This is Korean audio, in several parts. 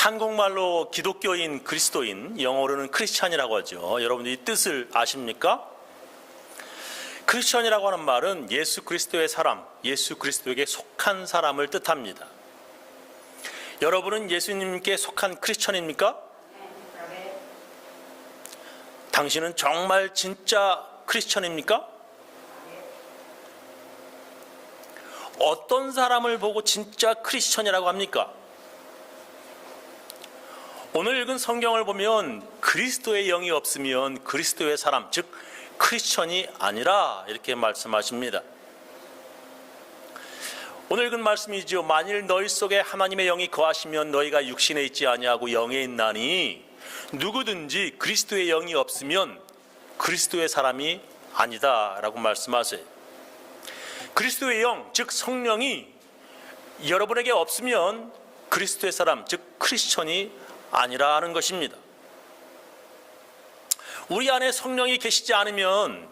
한국말로 기독교인, 그리스도인, 영어로는 크리스찬이라고 하죠. 여러분들이 이 뜻을 아십니까? 크리스찬이라고 하는 말은 예수 그리스도의 사람, 예수 그리스도에게 속한 사람을 뜻합니다. 여러분은 예수님께 속한 크리스찬입니까? 당신은 정말 진짜 크리스찬입니까? 어떤 사람을 보고 진짜 크리스찬이라고 합니까? 오늘 읽은 성경을 보면 그리스도의 영이 없으면 그리스도의 사람, 즉 크리스찬이 아니라 이렇게 말씀하십니다. 오늘 읽은 말씀이죠. 만일 너희 속에 하나님의 영이 거하시면 너희가 육신에 있지 아니하고 영에 있나니 누구든지 그리스도의 영이 없으면 그리스도의 사람이 아니다 라고 말씀하세요. 그리스도의 영, 즉 성령이 여러분에게 없으면 그리스도의 사람, 즉 크리스찬이 아니라는 것입니다. 우리 안에 성령이 계시지 않으면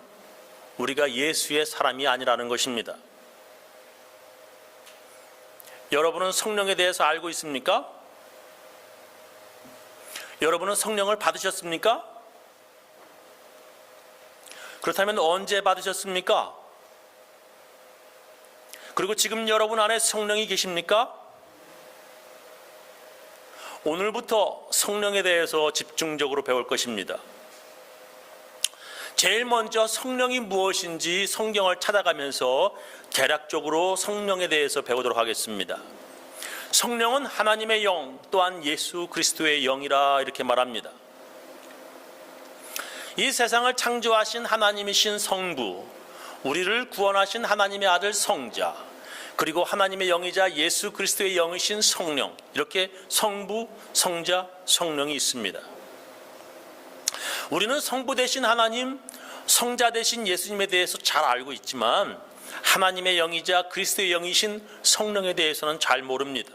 우리가 예수의 사람이 아니라는 것입니다. 여러분은 성령에 대해서 알고 있습니까? 여러분은 성령을 받으셨습니까? 그렇다면 언제 받으셨습니까? 그리고 지금 여러분 안에 성령이 계십니까? 오늘부터 성령에 대해서 집중적으로 배울 것입니다. 제일 먼저 성령이 무엇인지 성경을 찾아가면서 대략적으로 성령에 대해서 배우도록 하겠습니다. 성령은 하나님의 영, 또한 예수 그리스도의 영이라 이렇게 말합니다. 이 세상을 창조하신 하나님이신 성부, 우리를 구원하신 하나님의 아들 성자, 그리고 하나님의 영이자 예수 그리스도의 영이신 성령, 이렇게 성부, 성자, 성령이 있습니다. 우리는 성부 되신 하나님, 성자 되신 예수님에 대해서 잘 알고 있지만 하나님의 영이자 그리스도의 영이신 성령에 대해서는 잘 모릅니다.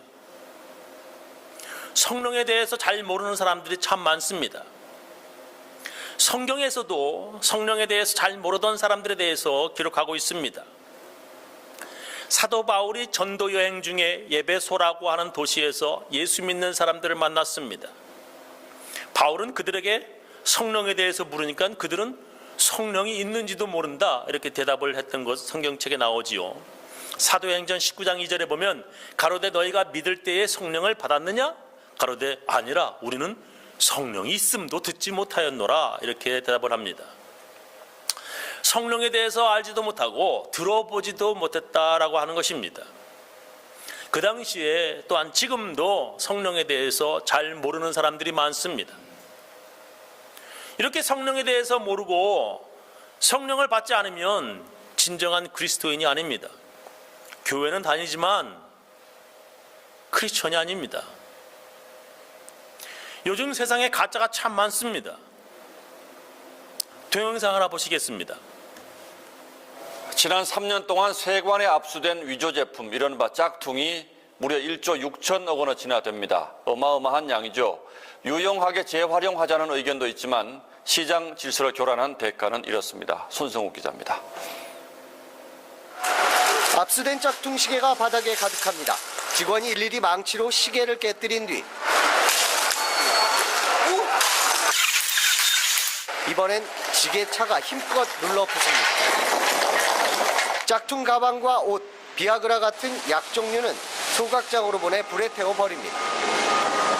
성령에 대해서 잘 모르는 사람들이 참 많습니다. 성경에서도 성령에 대해서 잘 모르던 사람들에 대해서 기록하고 있습니다. 사도 바울이 전도 여행 중에 예배소라고 하는 도시에서 예수 믿는 사람들을 만났습니다. 바울은 그들에게 성령에 대해서 물으니까 그들은 성령이 있는지도 모른다 이렇게 대답을 했던 것 성경책에 나오지요. 사도행전 19장 2절에 보면 가로되 너희가 믿을 때에 성령을 받았느냐? 가로되 아니라 우리는 성령이 있음도 듣지 못하였노라 이렇게 대답을 합니다. 성령에 대해서 알지도 못하고 들어보지도 못했다라고 하는 것입니다. 그 당시에 또한 지금도 성령에 대해서 잘 모르는 사람들이 많습니다. 이렇게 성령에 대해서 모르고 성령을 받지 않으면 진정한 그리스도인이 아닙니다. 교회는 다니지만 크리스천이 아닙니다. 요즘 세상에 가짜가 참 많습니다. 동영상 하나 보시겠습니다. 지난 3년 동안 세관에 압수된 위조 제품 이른바 짝퉁이 무려 1조 6천억 원어치나 됩니다. 어마어마한 양이죠. 유용하게 재활용하자는 의견도 있지만 시장 질서를 교란한 대가는 이렇습니다. 손성욱 기자입니다. 압수된 짝퉁 시계가 바닥에 가득합니다. 직원이 일일이 망치로 시계를 깨뜨린 뒤 이번엔 지게차가 힘껏 눌러 부숩니다. 짝퉁 가방과 옷, 비아그라 같은 약 종류는 소각장으로 보내 불에 태워버립니다.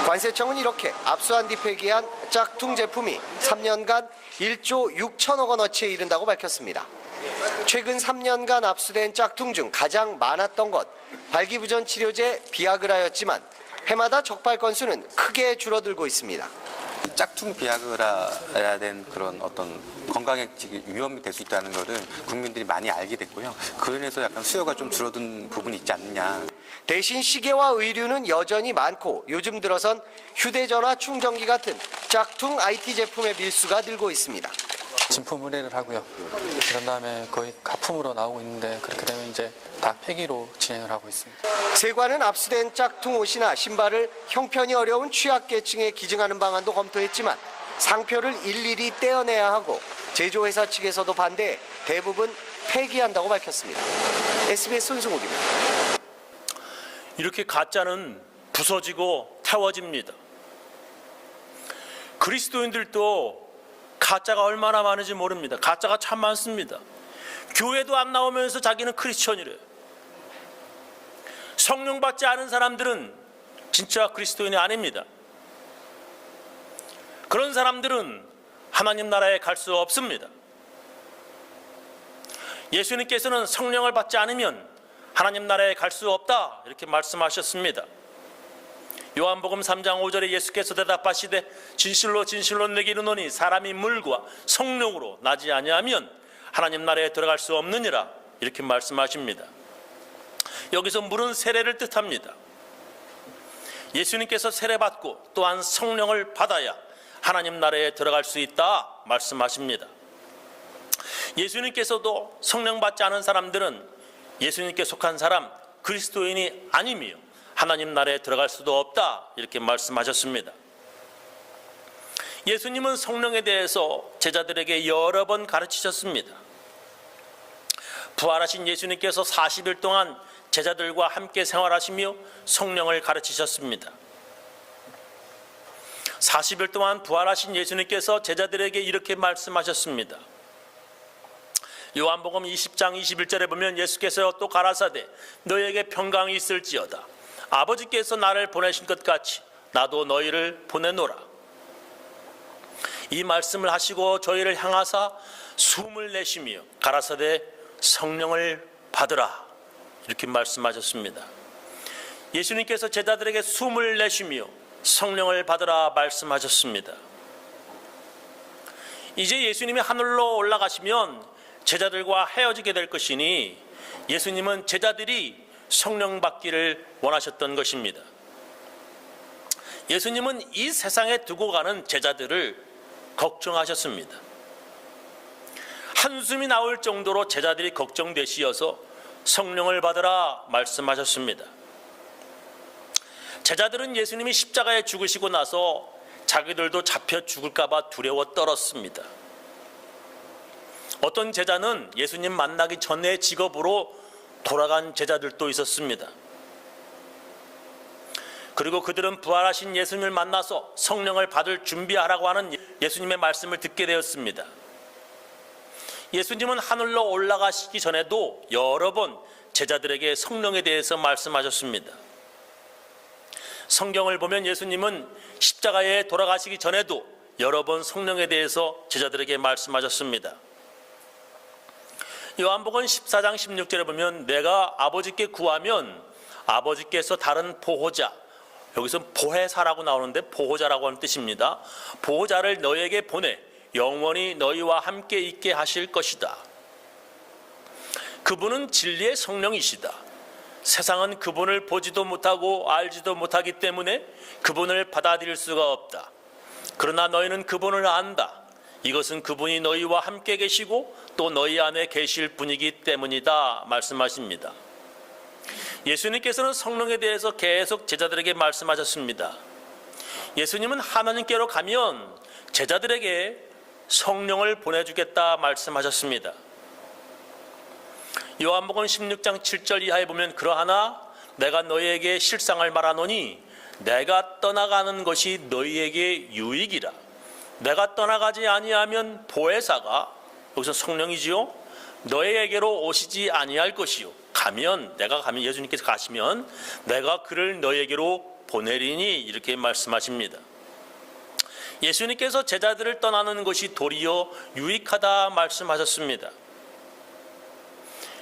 관세청은 이렇게 압수한 뒤 폐기한 짝퉁 제품이 3년간 1조 6천억 원어치에 이른다고 밝혔습니다. 최근 3년간 압수된 짝퉁 중 가장 많았던 것, 발기부전 치료제 비아그라였지만 해마다 적발 건수는 크게 줄어들고 있습니다. 짝퉁 비아그라야 된 그런 어떤 건강에 위험이 될 수 있다는 것을 국민들이 많이 알게 됐고요. 그로 인해서 약간 수요가 좀 줄어든 부분이 있지 않느냐. 대신 시계와 의류는 여전히 많고 요즘 들어선 휴대전화 충전기 같은 짝퉁 IT 제품의 밀수가 늘고 있습니다. 진품 의뢰를 하고요. 그런 다음에 거의 가품으로 나오고 있는데 그렇게 되면 이제 다 폐기로 진행을 하고 있습니다. 세관은 압수된 짝퉁 옷이나 신발을 형편이 어려운 취약계층에 기증하는 방안도 검토했지만 상표를 일일이 떼어내야 하고 제조회사 측에서도 반대해 대부분 폐기한다고 밝혔습니다. SBS 손승욱입니다. 이렇게 가짜는 부서지고 태워집니다. 그리스도인들도 가짜가 얼마나 많은지 모릅니다. 가짜가 참 많습니다. 교회도 안 나오면서 자기는 크리스천이래요. 성령 받지 않은 사람들은 진짜 그리스도인이 아닙니다. 그런 사람들은 하나님 나라에 갈 수 없습니다. 예수님께서는 성령을 받지 않으면 하나님 나라에 갈 수 없다 이렇게 말씀하셨습니다. 요한복음 3장 5절에 예수께서 대답하시되 진실로 진실로 내게 이르노니 사람이 물과 성령으로 나지 아니하면 하나님 나라에 들어갈 수 없느니라 이렇게 말씀하십니다. 여기서 물은 세례를 뜻합니다. 예수님께서 세례받고 또한 성령을 받아야 하나님 나라에 들어갈 수 있다 말씀하십니다. 예수님께서도 성령 받지 않은 사람들은 예수님께 속한 사람, 그리스도인이 아니며 하나님 나라에 들어갈 수도 없다 이렇게 말씀하셨습니다. 예수님은 성령에 대해서 제자들에게 여러 번 가르치셨습니다. 부활하신 예수님께서 40일 동안 제자들과 함께 생활하시며 성령을 가르치셨습니다. 40일 동안 부활하신 예수님께서 제자들에게 이렇게 말씀하셨습니다. 요한복음 20장 21절에 보면 예수께서 또 가라사대 너희에게 평강이 있을지어다. 아버지께서 나를 보내신 것 같이 나도 너희를 보내노라. 이 말씀을 하시고 저희를 향하사 숨을 내쉬며 가라사대 성령을 받으라 이렇게 말씀하셨습니다. 예수님께서 제자들에게 숨을 내쉬며 성령을 받으라 말씀하셨습니다. 이제 예수님이 하늘로 올라가시면 제자들과 헤어지게 될 것이니 예수님은 제자들이 성령 받기를 원하셨던 것입니다. 예수님은 이 세상에 두고 가는 제자들을 걱정하셨습니다. 한숨이 나올 정도로 제자들이 걱정되시어서 성령을 받으라 말씀하셨습니다. 제자들은 예수님이 십자가에 죽으시고 나서 자기들도 잡혀 죽을까 봐 두려워 떨었습니다. 어떤 제자는 예수님 만나기 전에 직업으로 돌아간 제자들도 있었습니다. 그리고 그들은 부활하신 예수님을 만나서 성령을 받을 준비하라고 하는 예수님의 말씀을 듣게 되었습니다. 예수님은 하늘로 올라가시기 전에도 여러 번 제자들에게 성령에 대해서 말씀하셨습니다. 성경을 보면 예수님은 십자가에 돌아가시기 전에도 여러 번 성령에 대해서 제자들에게 말씀하셨습니다. 요한복음 14장 16절에 보면 내가 아버지께 구하면 아버지께서 다른 보호자, 여기서 보혜사라고 나오는데 보호자라고 하는 뜻입니다. 보호자를 너희에게 보내 영원히 너희와 함께 있게 하실 것이다. 그분은 진리의 성령이시다. 세상은 그분을 보지도 못하고 알지도 못하기 때문에 그분을 받아들일 수가 없다. 그러나 너희는 그분을 안다. 이것은 그분이 너희와 함께 계시고 또 너희 안에 계실 분이기 때문이다 말씀하십니다. 예수님께서는 성령에 대해서 계속 제자들에게 말씀하셨습니다. 예수님은 하나님께로 가면 제자들에게 성령을 보내주겠다 말씀하셨습니다. 요한복음 16장 7절 이하에 보면 그러하나 내가 너희에게 실상을 말하노니 내가 떠나가는 것이 너희에게 유익이라. 내가 떠나가지 아니하면 보혜사가, 여기서 성령이지요, 너희에게로 오시지 아니할 것이요 가면, 내가 가면, 예수님께서 가시면 내가 그를 너희에게로 보내리니 이렇게 말씀하십니다. 예수님께서 제자들을 떠나는 것이 도리어 유익하다 말씀하셨습니다.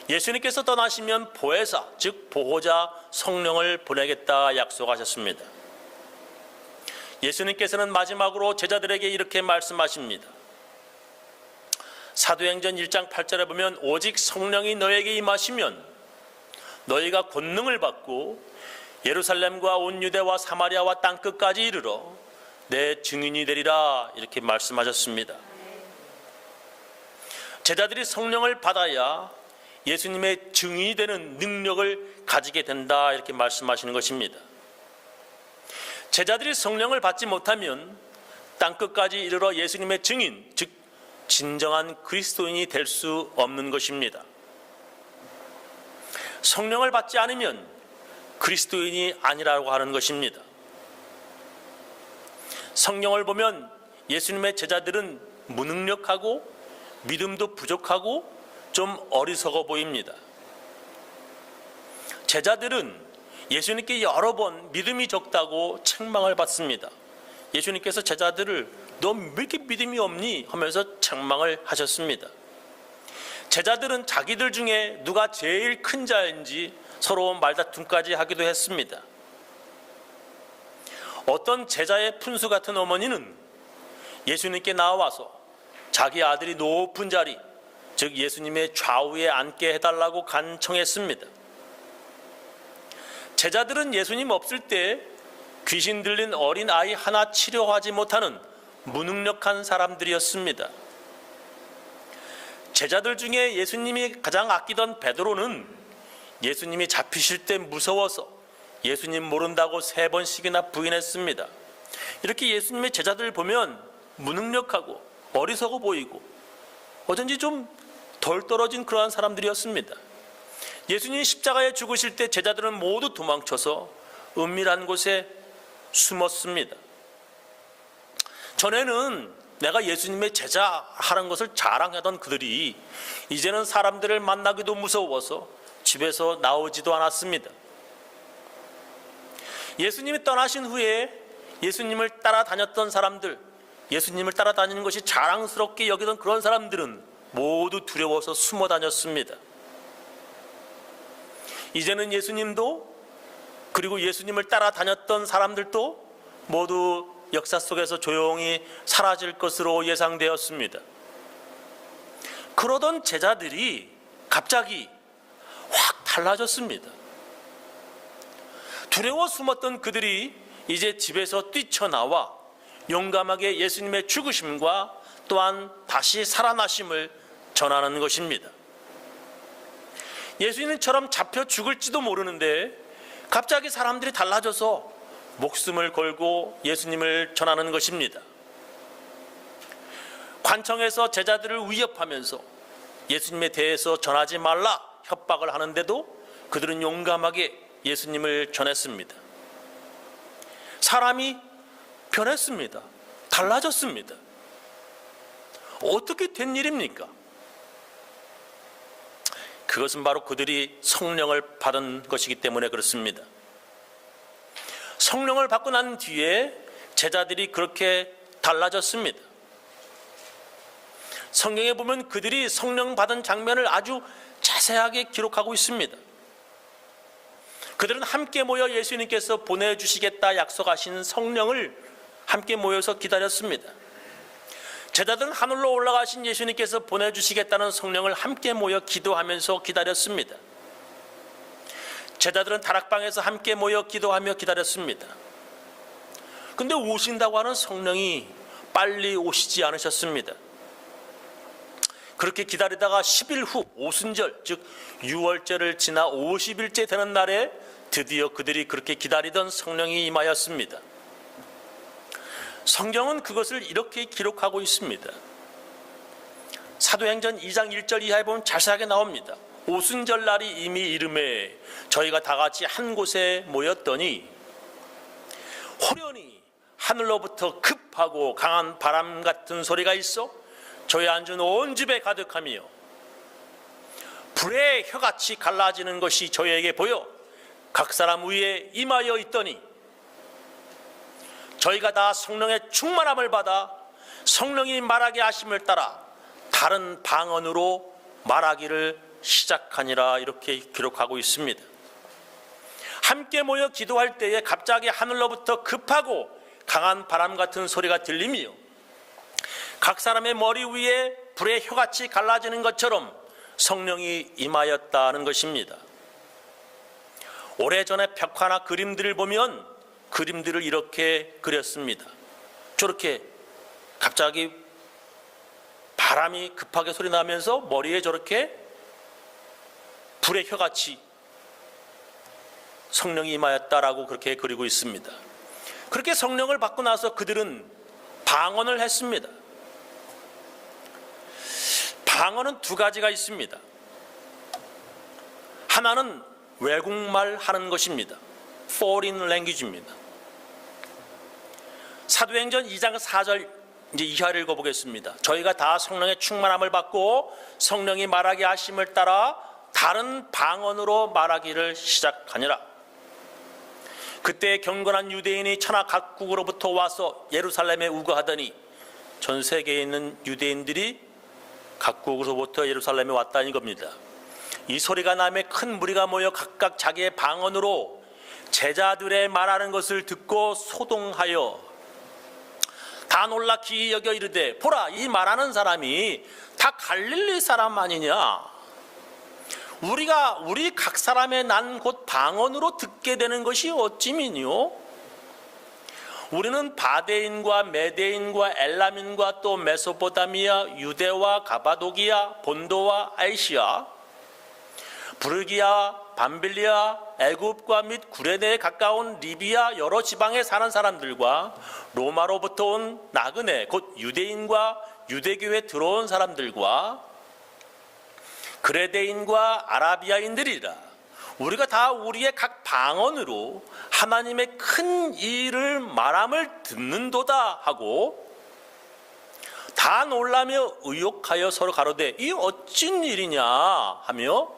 예수님께서 떠나시면 보혜사, 즉 보호자 성령을 보내겠다 약속하셨습니다. 예수님께서는 마지막으로 제자들에게 이렇게 말씀하십니다. 사도행전 1장 8절에 보면 오직 성령이 너에게 임하시면 너희가 권능을 받고 예루살렘과 온 유대와 사마리아와 땅끝까지 이르러 내 증인이 되리라 이렇게 말씀하셨습니다. 제자들이 성령을 받아야 예수님의 증인이 되는 능력을 가지게 된다 이렇게 말씀하시는 것입니다. 제자들이 성령을 받지 못하면 땅끝까지 이르러 예수님의 증인, 즉 진정한 그리스도인이 될 수 없는 것입니다. 성령을 받지 않으면 그리스도인이 아니라고 하는 것입니다. 성경을 보면 예수님의 제자들은 무능력하고 믿음도 부족하고 좀 어리석어 보입니다. 제자들은 예수님께 여러 번 믿음이 적다고 책망을 받습니다. 예수님께서 제자들을 너 왜 이렇게 믿음이 없니? 하면서 책망을 하셨습니다. 제자들은 자기들 중에 누가 제일 큰 자인지 서로 말다툼까지 하기도 했습니다. 어떤 제자의 푼수 같은 어머니는 예수님께 나와서 자기 아들이 높은 자리, 즉 예수님의 좌우에 앉게 해달라고 간청했습니다. 제자들은 예수님 없을 때 귀신 들린 어린 아이 하나 치료하지 못하는 무능력한 사람들이었습니다. 제자들 중에 예수님이 가장 아끼던 베드로는 예수님이 잡히실 때 무서워서 예수님 모른다고 3번씩이나 부인했습니다. 이렇게 예수님의 제자들을 보면 무능력하고 어리석어 보이고 어쩐지 좀 덜 떨어진 그러한 사람들이었습니다. 예수님이 십자가에 죽으실 때 제자들은 모두 도망쳐서 은밀한 곳에 숨었습니다. 전에는 내가 예수님의 제자하는 것을 자랑하던 그들이 이제는 사람들을 만나기도 무서워서 집에서 나오지도 않았습니다. 예수님이 떠나신 후에 예수님을 따라다녔던 사람들, 예수님을 따라다니는 것이 자랑스럽게 여기던 그런 사람들은 모두 두려워서 숨어 다녔습니다. 이제는 예수님도 그리고 예수님을 따라다녔던 사람들도 모두 역사 속에서 조용히 사라질 것으로 예상되었습니다. 그러던 제자들이 갑자기 확 달라졌습니다. 두려워 숨었던 그들이 이제 집에서 뛰쳐나와 용감하게 예수님의 죽으심과 또한 다시 살아나심을 전하는 것입니다. 예수님처럼 잡혀 죽을지도 모르는데 갑자기 사람들이 달라져서 목숨을 걸고 예수님을 전하는 것입니다. 관청에서 제자들을 위협하면서 예수님에 대해서 전하지 말라 협박을 하는데도 그들은 용감하게 예수님을 전했습니다. 사람이 변했습니다. 달라졌습니다. 어떻게 된 일입니까? 그것은 바로 그들이 성령을 받은 것이기 때문에 그렇습니다. 성령을 받고 난 뒤에 제자들이 그렇게 달라졌습니다. 성경에 보면 그들이 성령 받은 장면을 아주 자세하게 기록하고 있습니다. 그들은 함께 모여 예수님께서 보내주시겠다 약속하신 성령을 함께 모여서 기다렸습니다. 제자들은 하늘로 올라가신 예수님께서 보내주시겠다는 성령을 함께 모여 기도하면서 기다렸습니다. 제자들은 다락방에서 함께 모여 기도하며 기다렸습니다. 근데 오신다고 하는 성령이 빨리 오시지 않으셨습니다. 그렇게 기다리다가 10일 후 오순절, 즉 6월절을 지나 50일째 되는 날에 드디어 그들이 그렇게 기다리던 성령이 임하였습니다. 성경은 그것을 이렇게 기록하고 있습니다. 사도행전 2장 1절 이하에 보면 자세하게 나옵니다. 오순절 날이 이미 이름에 저희가 다 같이 한 곳에 모였더니 호련히 하늘로부터 급하고 강한 바람 같은 소리가 있어 저희 앉은 온 집에 가득하며 불의 혀같이 갈라지는 것이 저희에게 보여 각 사람 위에 임하여 있더니 저희가 다 성령의 충만함을 받아 성령이 말하게 하심을 따라 다른 방언으로 말하기를 시작하니라. 이렇게 기록하고 있습니다. 함께 모여 기도할 때에 갑자기 하늘로부터 급하고 강한 바람 같은 소리가 들리며 각 사람의 머리 위에 불의 혀같이 갈라지는 것처럼 성령이 임하였다는 것입니다. 오래전에 벽화나 그림들을 보면 그림들을 이렇게 그렸습니다. 저렇게 갑자기 바람이 급하게 소리 나면서 머리에 저렇게 불의 혀같이 성령이 임하였다라고 그렇게 그리고 있습니다. 그렇게 성령을 받고 나서 그들은 방언을 했습니다. 방언은 두 가지가 있습니다. 하나는 외국말 하는 것입니다. Foreign language입니다. 사도행전 2장 4절 이제 이하를 읽어보겠습니다. 저희가 다 성령의 충만함을 받고 성령이 말하게 하심을 따라 다른 방언으로 말하기를 시작하니라. 그때 경건한 유대인이 천하 각국으로부터 와서 예루살렘에 우거하더니 전 세계에 있는 유대인들이 각국으로부터 예루살렘에 왔다는 겁니다. 이 소리가 나며 큰 무리가 모여 각각 자기의 방언으로 제자들의 말하는 것을 듣고 소동하여 다 놀라 기이 여겨 이르되 보라, 이 말하는 사람이 다 갈릴리 사람 아니냐? 우리 각 사람의 난 곧 방언으로 듣게 되는 것이 어찌미뇨? 우리는 바데인과 메데인과 엘람인과 또 메소포타미아, 유대와 가바도기아, 본도와 아시아, 부르기아, 밤빌리아, 애굽과 및 구레네에 가까운 리비아 여러 지방에 사는 사람들과 로마로부터 온 나그네 곧 유대인과 유대교에 들어온 사람들과 그레데인과 아라비아인들이라. 우리가 다 우리의 각 방언으로 하나님의 큰 일을 말함을 듣는도다 하고 다 놀라며 의욕하여 서로 가로되 이 어찐 일이냐 하며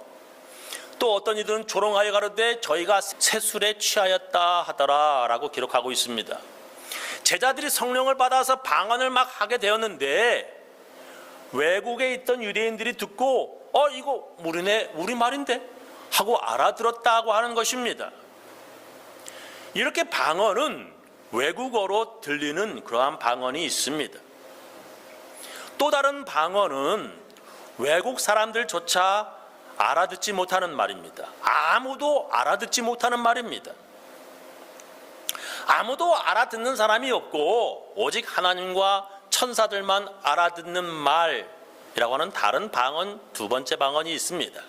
또 어떤 이들은 조롱하여 가로되 저희가 세술에 취하였다 하더라 라고 기록하고 있습니다. 제자들이 성령을 받아서 방언을 막 하게 되었는데 외국에 있던 유대인들이 듣고 이거 우리 말인데 하고 알아들었다고 하는 것입니다. 이렇게 방언은 외국어로 들리는 그러한 방언이 있습니다. 또 다른 방언은 외국 사람들조차 알아듣지 못하는 말입니다. 아무도 알아듣지 못하는 말입니다. 아무도 알아듣는 사람이 없고 오직 하나님과 천사들만 알아듣는 말이라고 하는 다른 방언, 두 번째 방언이 있습니다.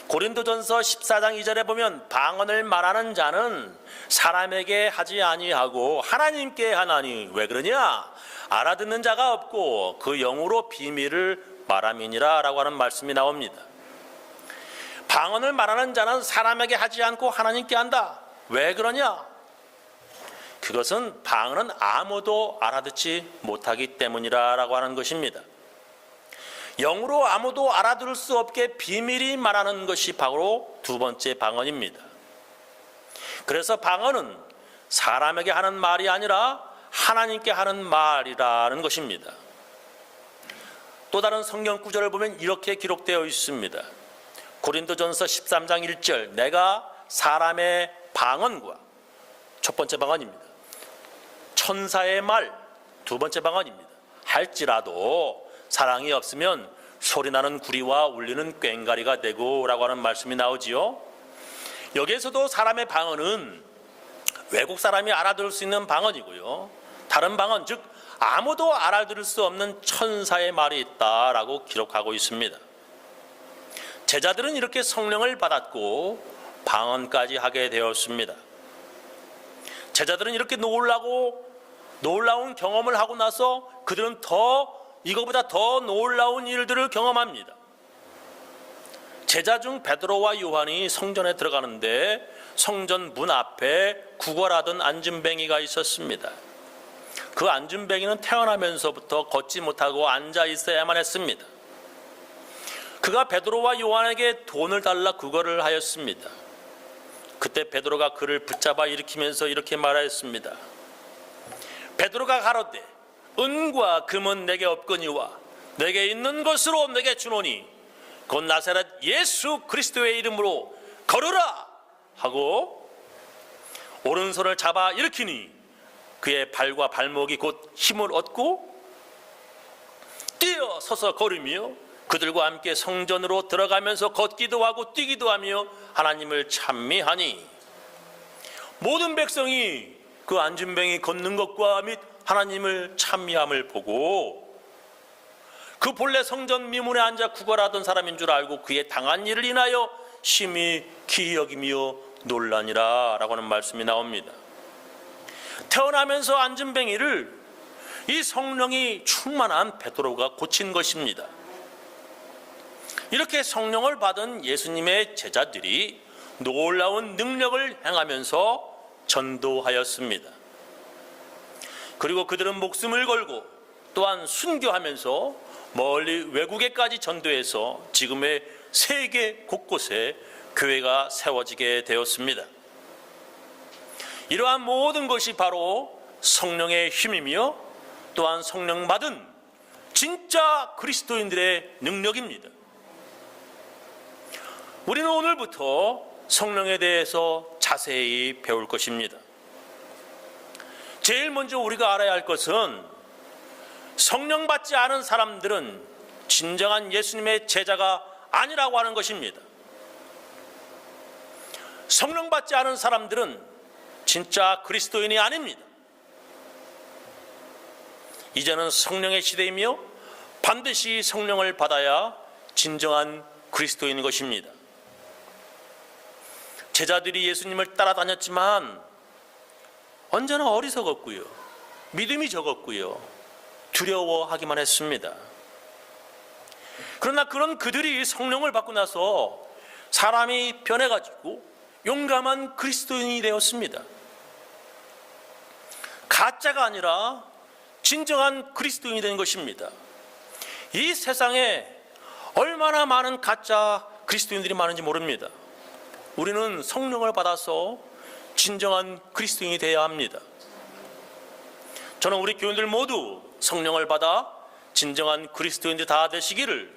고린도전서 14장 2절에 보면 방언을 말하는 자는 사람에게 하지 아니하고 하나님께 하나니 왜 그러냐? 알아듣는 자가 없고 그 영으로 비밀을 말함이니라 라고 하는 말씀이 나옵니다. 방언을 말하는 자는 사람에게 하지 않고 하나님께 한다. 왜 그러냐? 그것은 방언은 아무도 알아듣지 못하기 때문이라 라고 하는 것입니다. 영으로 아무도 알아들을 수 없게 비밀이 말하는 것이 바로 두 번째 방언입니다. 그래서 방언은 사람에게 하는 말이 아니라 하나님께 하는 말이라는 것입니다. 또 다른 성경 구절을 보면 이렇게 기록되어 있습니다. 고린도전서 13장 1절 내가 사람의 방언과 첫 번째 방언입니다. 천사의 말 두 번째 방언입니다. 할지라도 사랑이 없으면 소리나는 구리와 울리는 꽹과리가 되고 라고 하는 말씀이 나오지요. 여기에서도 사람의 방언은 외국 사람이 알아들을 수 있는 방언이고요. 다른 방언 즉 아무도 알아들을 수 없는 천사의 말이 있다라고 기록하고 있습니다. 제자들은 이렇게 성령을 받았고 방언까지 하게 되었습니다. 제자들은 이렇게 놀라운 경험을 하고 나서 그들은 이거보다 더 놀라운 일들을 경험합니다. 제자 중 베드로와 요한이 성전에 들어가는데 성전 문 앞에 구걸하던 안진뱅이가 있었습니다. 그 안진뱅이는 태어나면서부터 걷지 못하고 앉아 있어야만 했습니다. 그가 베드로와 요한에게 돈을 달라 구걸을 하였습니다. 그때 베드로가 그를 붙잡아 일으키면서 이렇게 말하였습니다. 베드로가 가로되 은과 금은 내게 없거니와 내게 있는 것으로 내게 주노니 곧 나사렛 예수 그리스도의 이름으로 걸으라 하고 오른손을 잡아 일으키니 그의 발과 발목이 곧 힘을 얻고 뛰어 서서 걸으며 그들과 함께 성전으로 들어가면서 걷기도 하고 뛰기도 하며 하나님을 찬미하니 모든 백성이 그 안진뱅이 걷는 것과 및 하나님을 찬미함을 보고 그 본래 성전 미문에 앉아 구걸하던 사람인 줄 알고 그의 당한 일을 인하여 심히 기이 여기며 놀라니라 라고 하는 말씀이 나옵니다. 태어나면서 안진뱅이를 이 성령이 충만한 베드로가 고친 것입니다. 이렇게 성령을 받은 예수님의 제자들이 놀라운 능력을 행하면서 전도하였습니다. 그리고 그들은 목숨을 걸고 또한 순교하면서 멀리 외국에까지 전도해서 지금의 세계 곳곳에 교회가 세워지게 되었습니다. 이러한 모든 것이 바로 성령의 힘이며 또한 성령 받은 진짜 그리스도인들의 능력입니다. 우리는 오늘부터 성령에 대해서 자세히 배울 것입니다. 제일 먼저 우리가 알아야 할 것은 성령 받지 않은 사람들은 진정한 예수님의 제자가 아니라고 하는 것입니다. 성령 받지 않은 사람들은 진짜 그리스도인이 아닙니다. 이제는 성령의 시대이며 반드시 성령을 받아야 진정한 그리스도인인 것입니다. 제자들이 예수님을 따라다녔지만 언제나 어리석었고요, 믿음이 적었고요, 두려워하기만 했습니다. 그러나 그런 그들이 성령을 받고 나서 사람이 변해가지고 용감한 그리스도인이 되었습니다. 가짜가 아니라 진정한 그리스도인이 된 것입니다. 이 세상에 얼마나 많은 가짜 그리스도인들이 많은지 모릅니다. 우리는 성령을 받아서 진정한 그리스도인이 되어야 합니다. 저는 우리 교인들 모두 성령을 받아 진정한 그리스도인들 다 되시기를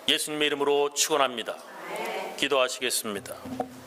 예수님의 이름으로 축원합니다. 기도하시겠습니다.